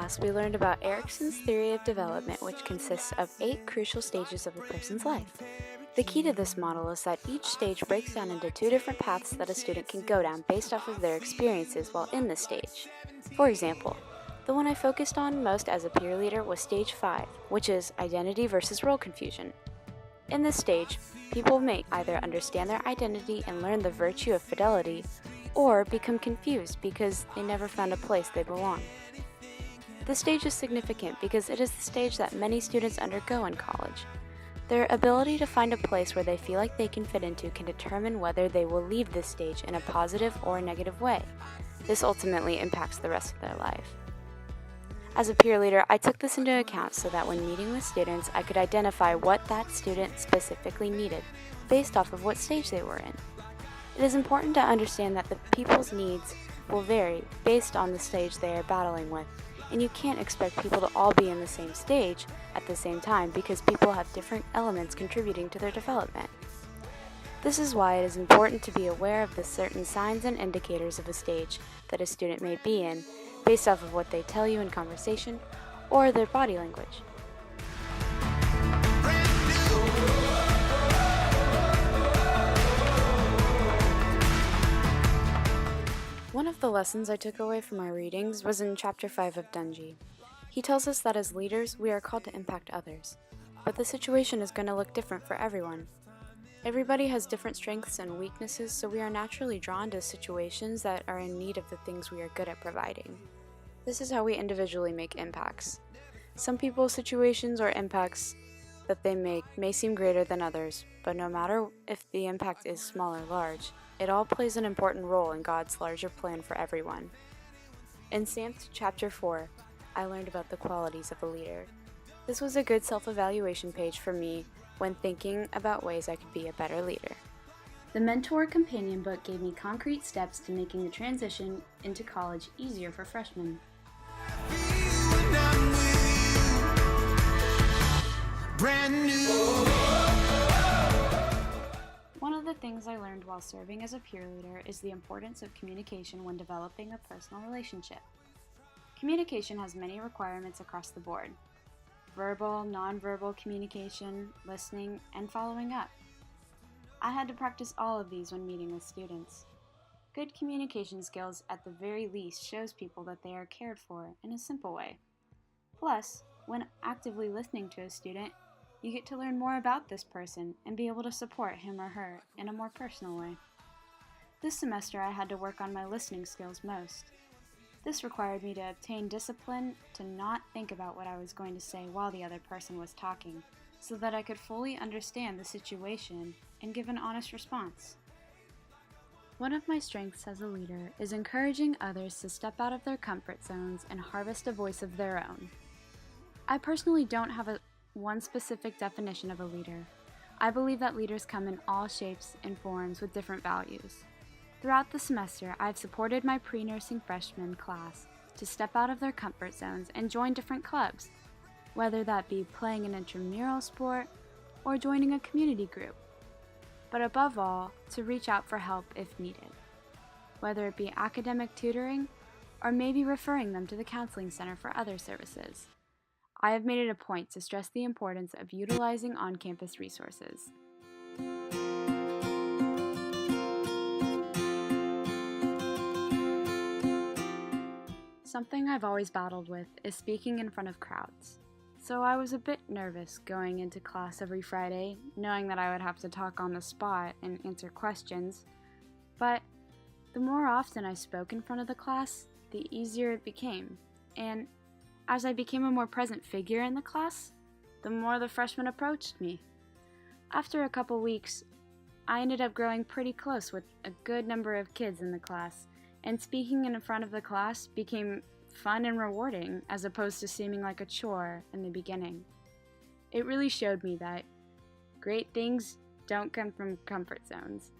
class, we learned about Erikson's theory of development, which consists of 8 crucial stages of a person's life. The key to this model is that each stage breaks down into 2 different paths that a student can go down based off of their experiences while in the stage. For example, the one I focused on most as a peer leader was stage 5, which is identity versus role confusion. In this stage, people may either understand their identity and learn the virtue of fidelity, or become confused because they never found a place they belong. This stage is significant because it is the stage that many students undergo in college. Their ability to find a place where they feel like they can fit into can determine whether they will leave this stage in a positive or negative way. This ultimately impacts the rest of their life. As a peer leader, I took this into account so that when meeting with students, I could identify what that student specifically needed based off of what stage they were in. It is important to understand that the people's needs will vary based on the stage they are battling with, and you can't expect people to all be in the same stage at the same time because people have different elements contributing to their development. This is why it is important to be aware of the certain signs and indicators of a stage that a student may be in based off of what they tell you in conversation or their body language. One of the lessons I took away from our readings was in Chapter 5 of Dungy. He tells us that as leaders, we are called to impact others, but the situation is going to look different for everyone. Everybody has different strengths and weaknesses, so we are naturally drawn to situations that are in need of the things we are good at providing. This is how we individually make impacts. Some people's situations or impacts that they make may seem greater than others, but no matter if the impact is small or large, it all plays an important role in God's larger plan for everyone. In Samth Chapter 4, I learned about the qualities of a leader. This was a good self-evaluation page for me when thinking about ways I could be a better leader. The Mentor Companion book gave me concrete steps to making the transition into college easier for freshmen. One of the things I learned while serving as a peer leader is the importance of communication when developing a personal relationship. Communication has many requirements across the board: verbal, nonverbal communication, listening, and following up. I had to practice all of these when meeting with students. Good communication skills at the very least shows people that they are cared for in a simple way. Plus, when actively listening to a student, you get to learn more about this person and be able to support him or her in a more personal way. This semester I had to work on my listening skills most. This required me to obtain discipline to not think about what I was going to say while the other person was talking, so that I could fully understand the situation and give an honest response. One of my strengths as a leader is encouraging others to step out of their comfort zones and harvest a voice of their own. I personally don't have one specific definition of a leader. I believe that leaders come in all shapes and forms with different values. Throughout the semester, I've supported my pre-nursing freshman class to step out of their comfort zones and join different clubs, whether that be playing an intramural sport or joining a community group. But above all, to reach out for help if needed, whether it be academic tutoring or maybe referring them to the counseling center for other services. I have made it a point to stress the importance of utilizing on-campus resources. Something I've always battled with is speaking in front of crowds. So I was a bit nervous going into class every Friday, knowing that I would have to talk on the spot and answer questions. But the more often I spoke in front of the class, the easier it became. And as I became a more present figure in the class, the more the freshmen approached me. After a couple weeks, I ended up growing pretty close with a good number of kids in the class, and speaking in front of the class became fun and rewarding as opposed to seeming like a chore in the beginning. It really showed me that great things don't come from comfort zones.